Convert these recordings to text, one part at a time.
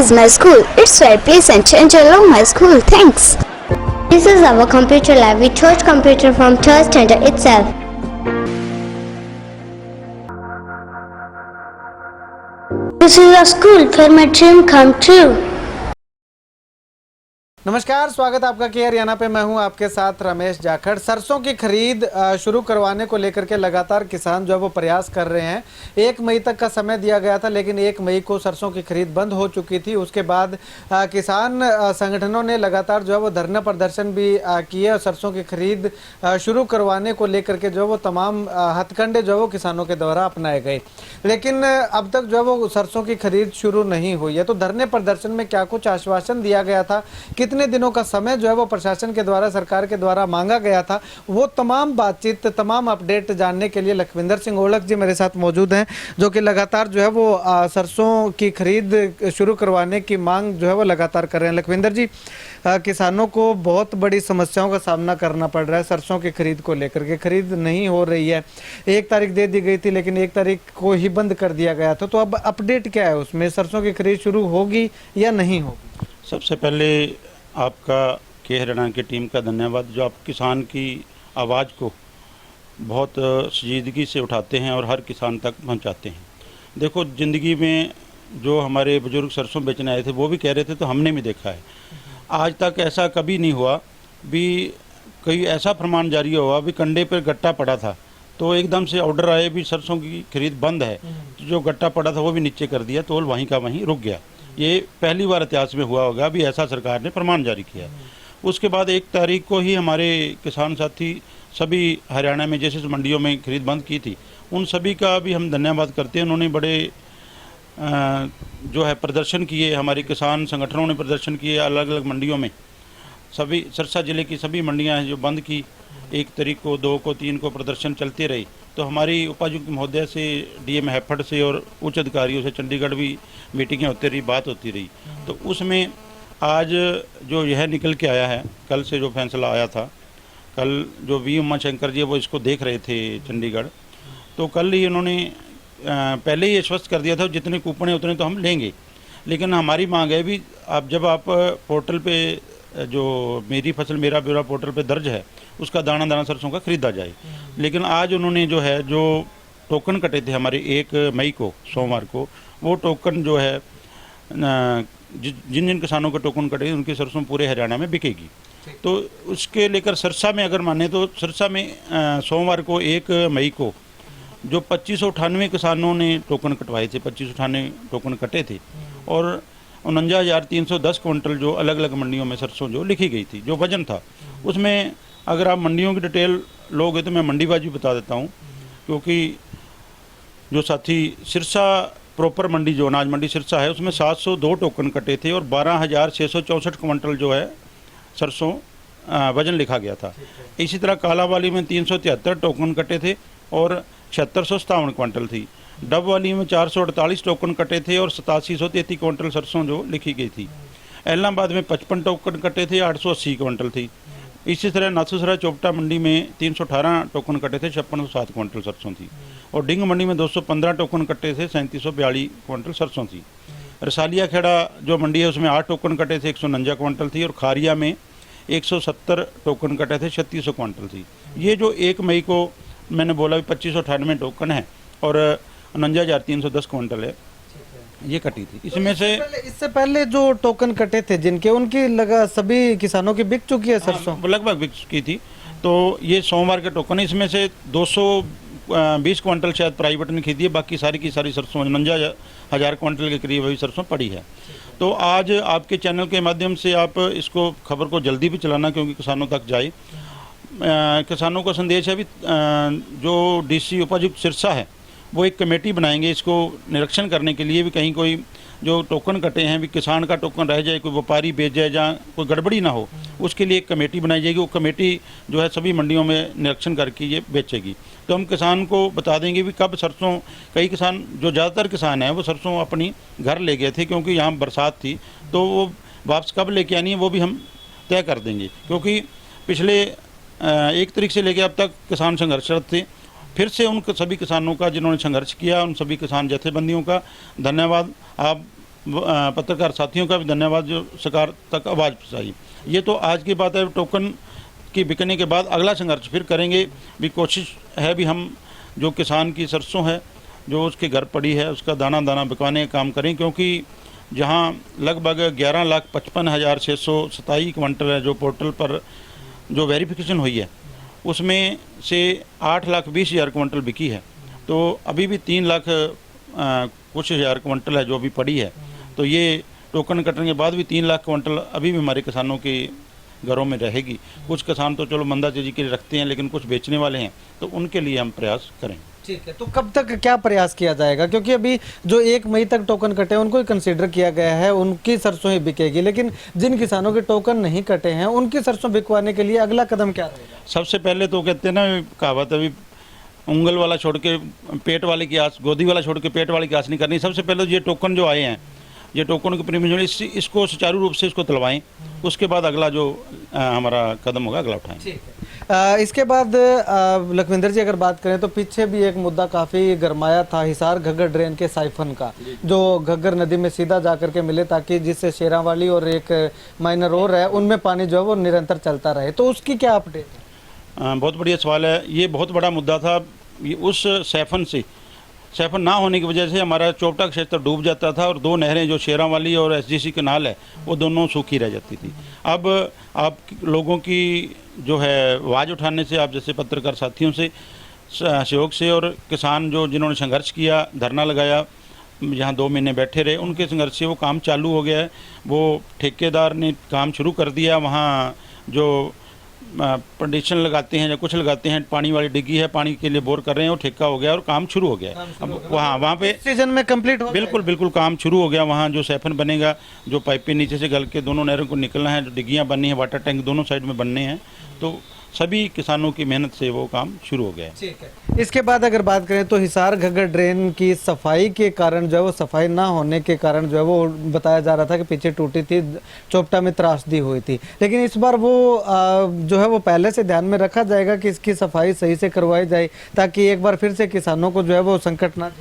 is my school. It's very pleasant and I love my school. Thanks. This is our computer lab. We chose computer from third standard itself. This is a school where my dream come true. नमस्कार, स्वागत आपका के हरियाणा पे। मैं हूं आपके साथ रमेश जाखड़। सरसों की खरीद शुरू करवाने को लेकर के लगातार किसान जो है वो प्रयास कर रहे हैं। 1 मई तक का समय दिया गया था, लेकिन 1 मई को सरसों की खरीद बंद हो चुकी थी। उसके बाद किसान संगठनों ने लगातार जो है वो धरना प्रदर्शन भी किए और सरसों की खरीद शुरू करवाने को लेकर के जो है वो तमाम हथकंडे जो है वो किसानों के द्वारा अपनाए गए, लेकिन अब तक जो है वो सरसों की खरीद शुरू नहीं हुई है। तो धरने प्रदर्शन में क्या कुछ आश्वासन दिया गया था, कितने दिनों का समय जो है वो प्रशासन के द्वारा, सरकार के द्वारा मांगा गया था, वो तमाम बातचीत, तमाम अपडेट जानने के लिए लखविंदर सिंह ओलख जी मेरे साथ मौजूद हैं, जो कि लगातार जो है वो सरसों की खरीद शुरू करवाने की मांग जो है वो लगातार कर रहे हैं। लखविंदर जी, किसानों को बहुत बड़ी समस्याओं का सामना करना पड़ रहा है सरसों की खरीद को लेकर के। खरीद नहीं हो रही है, 1 तारीख दे दी गई थी लेकिन 1 तारीख को ही बंद कर दिया गया था। तो अब अपडेट क्या है उसमें, सरसों की खरीद शुरू होगी या नहीं होगी? सबसे पहले आपका के हरियाणा की टीम का धन्यवाद, जो आप किसान की आवाज़ को बहुत संजीदगी से उठाते हैं और हर किसान तक पहुंचाते हैं। देखो, ज़िंदगी में जो हमारे बुजुर्ग सरसों बेचने आए थे वो भी कह रहे थे, तो हमने भी देखा है। आज तक ऐसा कभी नहीं हुआ भी कोई ऐसा फरमान जारी हुआ भी कंडे पर गट्टा पड़ा था तो एकदम से ऑर्डर आए भी सरसों की खरीद बंद है, तो जो गट्टा पड़ा था वो भी नीचे कर दिया, तो वहीं का वहीं रुक गया। ये पहली बार इतिहास में हुआ होगा भी ऐसा सरकार ने फरमान जारी किया। उसके बाद 1 तारीख को ही हमारे किसान साथी सभी हरियाणा में जैसे मंडियों में खरीद बंद की थी, उन सभी का भी हम धन्यवाद करते हैं। उन्होंने बड़े जो है प्रदर्शन किए, हमारे किसान संगठनों ने प्रदर्शन किए अलग अलग मंडियों में। सभी सिरसा जिले की सभी मंडियां हैं जो बंद की, 1 तारीख को, 2 को, 3 को प्रदर्शन चलते रही। तो हमारी उपायुक्त महोदय से, डीएम हैफड से और उच्च अधिकारियों से चंडीगढ़ भी मीटिंगें होती रही, बात होती रही। तो उसमें आज जो यह निकल के आया है, कल से जो फैसला आया था, कल जो वी उमाशंकर जी वो इसको देख रहे थे चंडीगढ़, तो कल ही उन्होंने पहले ही आश्वस्त कर दिया था जितने कूपन है उतने तो हम लेंगे, लेकिन हमारी मांग है भी आप जब आप पोर्टल पे जो मेरी फसल मेरा ब्यौरा पोर्टल पे दर्ज है उसका दाना दाना सरसों का खरीदा जाए। लेकिन आज उन्होंने जो है जो टोकन कटे थे हमारे 1 मई को, सोमवार को, वो टोकन जो है जिन जिन किसानों के टोकन कटे उनकी सरसों पूरे हरियाणा में बिकेगी। तो उसके लेकर सिरसा में अगर माने तो सिरसा में सोमवार को 1 मई को जो 2598 किसानों ने टोकन कटवाए थे, 2598 टोकन कटे थे और 49,310 क्विंटल जो अलग अलग मंडियों में सरसों जो लिखी गई थी, जो वजन था उसमें अगर आप मंडियों की डिटेल लोगे तो मैं मंडीबाज भी बता देता हूँ, क्योंकि जो साथी सिरसा प्रॉपर मंडी जो अनाज मंडी सिरसा है उसमें 702 टोकन कटे थे और 12,664 क्विंटल जो है सरसों वजन लिखा गया था। इसी तरह कालावाली में 373 टोकन कटे थे और 7657 क्विंटल थी। डब वाली में 448 टोकन कटे थे और 8733 क्विंटल सरसों जो लिखी गई थी। एलनाबाद में 55 टोकन कटे थे, 880 क्विंटल थी। इसी तरह नाथूसराय चोपटा मंडी में 318 टोकन कटे थे, 5607 क्विंटल सरसों थी और डिंग मंडी में 215 टोकन कटे थे, 3742 क्विंटल सरसों थी। रसालिया खेड़ा जो मंडी है उसमें 8 टोकन कटे थे, 149 क्विंटल थी और खारिया में 170 टोकन कटे थे, 3600 क्विंटल थी। ये जो 1 मई को मैंने बोला 2598 टोकन है और 49,310 क्विंटल है, ये कटी थी। इसमें से इससे पहले जो टोकन कटे थे जिनके, उनकी लगा सभी किसानों की बिक चुकी है सरसों? लगभग बिक चुकी थी। तो ये सोमवार के टोकन, इसमें से 220 क्विंटल शायद प्राइवेट ने खरीदी है, बाकी सारी की सारी सरसों 49,000 क्विंटल के करीब अभी सरसों पड़ी है। तो आज आपके चैनल के माध्यम से आप इसको खबर को जल्दी भी चलाना क्योंकि किसानों तक जाए। किसानों का संदेश है भी जो डीसी उपायुक्त सिरसा है वो एक कमेटी बनाएंगे इसको निरीक्षण करने के लिए भी कहीं कोई जो टोकन कटे हैं भी किसान का टोकन रह जाए, कोई व्यापारी बेच जाए, जहाँ कोई गड़बड़ी ना हो, उसके लिए एक कमेटी बनाई जाएगी। वो कमेटी जो है सभी मंडियों में निरीक्षण करके ये बेचेगी। तो हम किसान को बता देंगे भी कब सरसों, कई किसान जो ज़्यादातर किसान हैं वो सरसों अपनी घर ले गए थे क्योंकि यहाँ बरसात थी, तो वो वापस कब लेके आनी है वो भी हम तय कर देंगे, क्योंकि पिछले 1 तारीख से लेकर अब तक किसान संघर्षरत थे। फिर से उन सभी किसानों का जिन्होंने संघर्ष किया, उन सभी किसान जथेबंदियों का धन्यवाद। आप पत्रकार साथियों का भी धन्यवाद जो सरकार तक आवाज़ पहुँचाई। ये तो आज की बात है। टोकन की बिकने के बाद अगला संघर्ष फिर करेंगे भी। कोशिश है भी हम जो किसान की सरसों है जो उसके घर पड़ी है उसका दाना दाना बिकवाने का काम करें, क्योंकि जहां लगभग 11,55,627 क्विंटल है जो पोर्टल पर जो वेरिफिकेशन हुई है उसमें से 8,20,000 क्विंटल बिकी है। तो अभी भी 3 लाख कुछ हज़ार क्विंटल है जो अभी पड़ी है। तो ये टोकन कटने के बाद भी 3 लाख क्विंटल अभी भी हमारे किसानों के घरों में रहेगी। कुछ किसान तो चलो मंदा तेजी के लिए रखते हैं, लेकिन कुछ बेचने वाले हैं, तो उनके लिए हम प्रयास करें। ठीक है, तो कब तक क्या प्रयास किया जाएगा? क्योंकि अभी जो 1 मई तक टोकन कटे हैं उनको ही कंसीडर किया गया है, उनकी सरसों ही बिकेगी, लेकिन जिन किसानों के टोकन नहीं कटे हैं उनकी सरसों बिकवाने के लिए अगला कदम क्या रहेगा? सबसे पहले तो कहते हैं ना कहावत अभी उंगल वाला छोड़ के पेट वाले की आस, गोदी वाला छोड़ के पेट वाले की आस नहीं करनी। सबसे पहले ये टोकन जो आए हैं, ये टोकन के प्रीमियम इसको सुचारू रूप से इसको तलवाएं, उसके बाद अगला जो हमारा कदम होगा अगला उठाएं। ठीक है। इसके बाद लखविंदर जी अगर बात करें तो पीछे भी एक मुद्दा काफ़ी गरमाया था हिसार घग्गर ड्रेन के साइफन का, जो घग्गर नदी में सीधा जा करके मिले ताकि जिससे शेरावाली और एक माइनर और है उनमें पानी जो है वो निरंतर चलता रहे, तो उसकी क्या अपडेट है? बहुत बढ़िया सवाल है। ये बहुत बड़ा मुद्दा था। ये उस सैफन ना होने की वजह से हमारा चोपटा क्षेत्र डूब जाता था और 2 नहरें जो शेरावाली और SGC कैनाल है वो दोनों सूखी रह जाती थी। अब आप लोगों की जो है आवाज़ उठाने से, आप जैसे पत्रकार साथियों से सहयोग से और किसान जो जिन्होंने संघर्ष किया, धरना लगाया, यहाँ 2 महीने बैठे रहे, उनके संघर्ष से वो काम चालू हो गया है। वो ठेकेदार ने काम शुरू कर दिया। वहाँ जो कंडीशन लगाते हैं या कुछ लगाते हैं, पानी वाली डिग्गी है, पानी के लिए बोर कर रहे हैं, वो ठेका हो गया और काम शुरू हो गया है। अब वहाँ पे सीजन में कंप्लीट हो बिल्कुल काम शुरू हो गया। वहाँ जो सैफन बनेगा, जो पाइपें नीचे से गल के दोनों नहरों को निकलना है, जो डिग्गियाँ बननी है, वाटर टैंक दोनों साइड में बनने हैं, तो सभी किसानों की मेहनत से वो काम शुरू हो गया है। ठीक है। इसके बाद अगर बात करें तो हिसार घग्गर ड्रेन की सफाई के कारण जो है वो सफाई ना होने के कारण जो है वो बताया जा रहा था कि पीछे टूटी थी, चोपटा में त्रासदी हुई थी, लेकिन इस बार वो जो है वो पहले से ध्यान में रखा जाएगा कि इसकी सफाई सही से करवाई जाए ताकि एक बार फिर से किसानों को जो है वो संकट ना।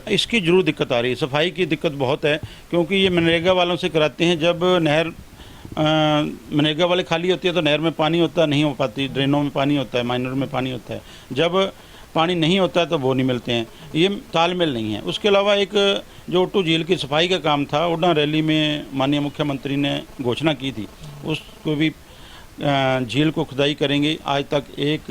इसकी जरूर दिक्कत आ रही है, सफाई की दिक्कत बहुत है, क्योंकि ये मनरेगा वालों से कराते हैं। जब नहर मनरेगा वाले खाली होती है तो नहर में पानी होता नहीं हो पाती, ड्रेनों में पानी होता है, माइनर में पानी होता है। जब पानी नहीं होता है तो वो नहीं मिलते हैं, ये तालमेल नहीं है। उसके अलावा एक जो ओटू झील की सफाई का काम था, ओडा रैली में माननीय मुख्यमंत्री ने घोषणा की थी, उसको भी झील को खुदाई करेंगे। आज तक एक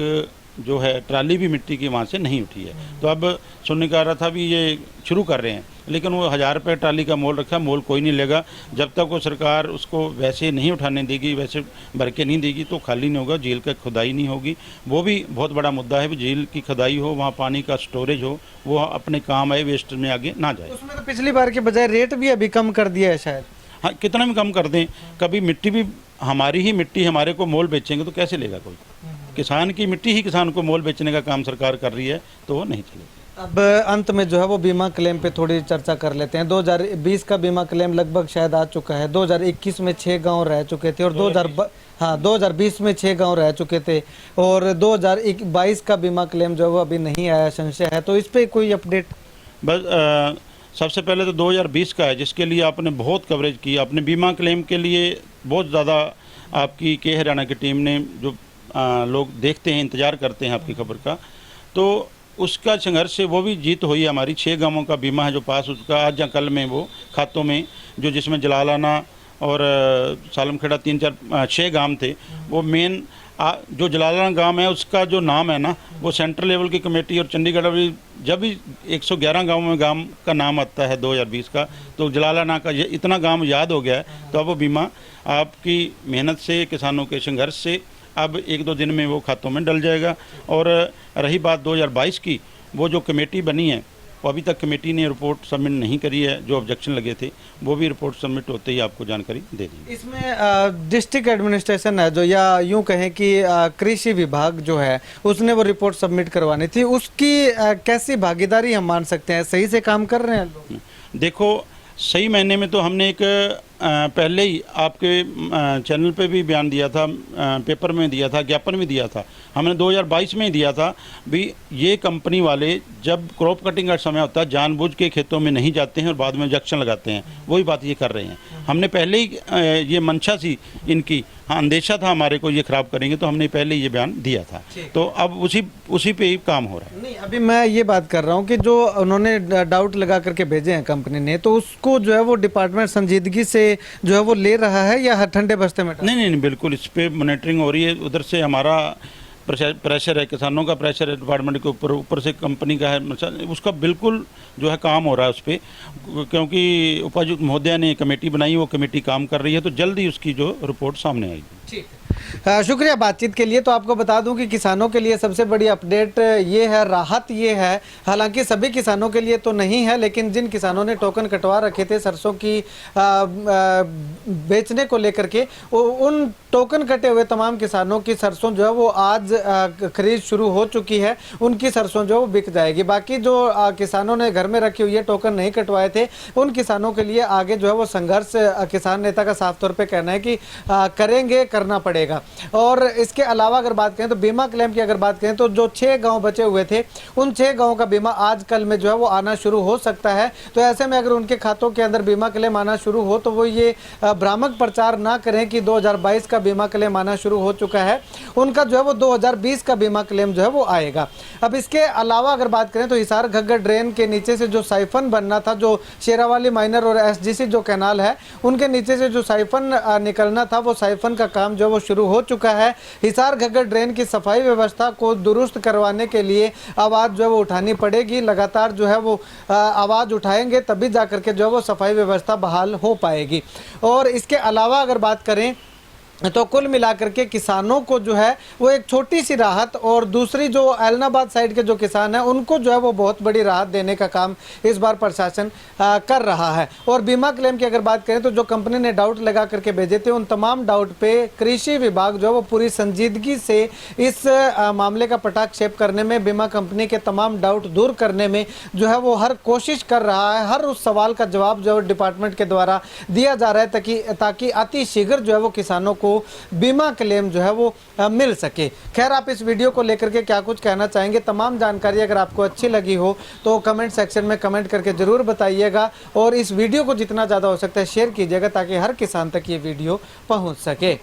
जो है ट्राली भी मिट्टी की वहाँ से नहीं उठी है। तो अब सुनने का आ रहा था भी ये शुरू कर रहे हैं, लेकिन वो 1000 रुपये ट्राली का मोल रखा, मोल कोई नहीं लेगा। जब तक वो सरकार उसको वैसे नहीं उठाने देगी, वैसे भर के नहीं देगी, तो खाली नहीं होगा, झील का खुदाई नहीं होगी। वो भी बहुत बड़ा मुद्दा है, झील की खुदाई हो, वहाँ पानी का स्टोरेज हो, वो अपने काम आए, वेस्ट में आगे ना जाए। उसमें तो पिछली बार के बजाय रेट भी अभी कम कर दिया है शायद। हाँ, कितना भी कम कर दें, कभी मिट्टी भी हमारी ही मिट्टी हमारे को मोल बेचेंगे तो कैसे लेगा कोई? किसान की मिट्टी ही किसान को मोल बेचने का काम सरकार कर रही है, तो वो नहीं चलेगा। अब अंत में जो है वो बीमा क्लेम पे थोड़ी चर्चा कर लेते हैं। 2020 का बीमा क्लेम लगभग शायद आ चुका है। 2021 में 6 गांव रह चुके थे और 2020 में 6 गांव रह चुके थे और 2022 का बीमा क्लेम जो है वो अभी नहीं आया, संशय है, तो इस पे कोई अपडेट? बस सबसे पहले तो 2020 का है, जिसके लिए आपने बहुत कवरेज की। आपने बीमा क्लेम के लिए बहुत ज़्यादा आपकी के हरियाणा की टीम ने जो लोग देखते हैं, इंतज़ार करते हैं आपकी खबर का, तो उसका संघर्ष से वो भी जीत हुई है। हमारी 6 गांवों का बीमा है जो पास, उसका आज या कल में वो खातों में, जो जिसमें जलालाना और सालमखेड़ा 6 गांव थे। वो मेन जो जलालाना गांव है उसका जो नाम है ना, वो सेंट्रल लेवल की कमेटी और चंडीगढ़ भी जब भी 111 गाँव में गांव का नाम आता है 2020 का, तो जलालाना का ये इतना गांव याद हो गया है। तो अब वो बीमा आपकी मेहनत से, किसानों के संघर्ष से अब 1-2 दिन में वो खातों में डल जाएगा। और रही बात 2022 की, वो जो कमेटी बनी है, वो अभी तक कमेटी ने रिपोर्ट सबमिट नहीं करी है। जो ऑब्जेक्शन लगे थे वो भी रिपोर्ट सबमिट होते ही आपको जानकारी दे दी। इसमें डिस्ट्रिक्ट एडमिनिस्ट्रेशन है जो, या यूं कहें कि कृषि विभाग जो है उसने वो रिपोर्ट सबमिट करवानी थी, उसकी कैसी भागीदारी हम मान सकते हैं? सही से काम कर रहे हैं लोग? देखो, सही महीने में तो हमने एक पहले ही आपके चैनल पे भी बयान दिया था, पेपर में दिया था, ज्ञापन भी दिया था। हमने 2022 में ही दिया था भी। ये कंपनी वाले जब क्रॉप कटिंग का समय होता है जानबूझ के खेतों में नहीं जाते हैं और बाद में इंजेक्शन लगाते हैं, वही बात ये कर रहे हैं। हमने पहले ही ये मंशा थी इनकी, हाँ अंदेशा था हमारे को ये खराब करेंगे, तो हमने पहले ये बयान दिया था। तो अब उसी पे ही काम हो रहा है। नहीं, अभी मैं ये बात कर रहा हूँ कि जो उन्होंने डाउट लगा करके भेजे हैं कंपनी ने, तो उसको जो है वो डिपार्टमेंट संजीदगी से जो है वो ले रहा है या ठंडे बस्ते में? नहीं, बिल्कुल इस पर मॉनिटरिंग हो रही है। उधर से हमारा प्रेशर है, किसानों का प्रेशर है डिपार्टमेंट के ऊपर, ऊपर से कंपनी का है, उसका बिल्कुल जो है काम हो रहा है उस पर, क्योंकि उपायुक्त महोदया ने कमेटी बनाई, वो कमेटी काम कर रही है, तो जल्द ही उसकी जो रिपोर्ट सामने आएगी। ठीक है, शुक्रिया बातचीत के लिए। तो आपको बता दूं कि किसानों के लिए सबसे बड़ी अपडेट ये है, राहत ये है, हालांकि सभी किसानों के लिए तो नहीं है, लेकिन जिन किसानों ने टोकन कटवा रखे थे सरसों की बेचने को लेकर के, उन टोकन कटे हुए तमाम किसानों की सरसों जो है वो आज खरीद शुरू हो चुकी है, उनकी सरसों जो वो बिक जाएगी। बाकी जो किसानों ने घर में रखी हुई है, टोकन नहीं कटवाए थे, उन किसानों के लिए आगे जो है वो संघर्ष किसान नेता का साफ तौर पे कहना है कि करेंगे, करना पड़ेगा। और इसके अलावा अगर बात करें तो बीमा क्लेम की अगर बात करें तो जो 6 गांव बचे हुए थे, उन 6 गांवों का बीमा आज कल में जो है वो आना शुरू हो सकता है। तो ऐसे में अगर उनके खातों के अंदर बीमा क्लेम आना शुरू हो तो वो ये भ्रामक प्रचार ना करें कि 2022 का बीमा क्लेम आना शुरू हो चुका है। उनका जो है वो 2020 का बीमा क्लेम जो है वो आएगा। अब इसके अलावा अगर बात करें तो हिसार घग्गर ड्रेन के नीचे से जो साइफन बनना था, जो शेरावाली माइनर और SGC जो कैनाल है उनके नीचे से जो साइफन निकलना था, वो साइफन का काम जो वो शुरू हो चुका है। हिसार घग्गर ड्रेन की सफाई व्यवस्था को दुरुस्त करवाने के लिए आवाज़ जो है वो उठानी पड़ेगी। लगातार जो है वो आवाज़ उठाएंगे तभी जा करके जो है वो सफाई व्यवस्था बहाल हो पाएगी। और इसके अलावा अगर बात करें तो कुल मिलाकर के किसानों को जो है वो एक छोटी सी राहत, और दूसरी जो ऐलनाबाद साइड के जो किसान हैं उनको जो है वो बहुत बड़ी राहत देने का काम इस बार प्रशासन कर रहा है। और बीमा क्लेम की अगर बात करें तो जो कंपनी ने डाउट लगा करके भेजे थे, उन तमाम डाउट पे कृषि विभाग जो है वो पूरी संजीदगी से इस मामले का पटाक्षेप करने में, बीमा कंपनी के तमाम डाउट दूर करने में जो है वो हर कोशिश कर रहा है। हर उस सवाल का जवाब जो है डिपार्टमेंट के द्वारा दिया जा रहा है ताकि अति शीघ्र जो है वो किसानों को बीमा क्लेम जो है वो मिल सके। खैर, आप इस वीडियो को लेकर के क्या कुछ कहना चाहेंगे? तमाम जानकारी अगर आपको अच्छी लगी हो तो कमेंट सेक्शन में कमेंट करके जरूर बताइएगा, और इस वीडियो को जितना ज़्यादा हो सकता है शेयर कीजिएगा ताकि हर किसान तक ये वीडियो पहुंच सके।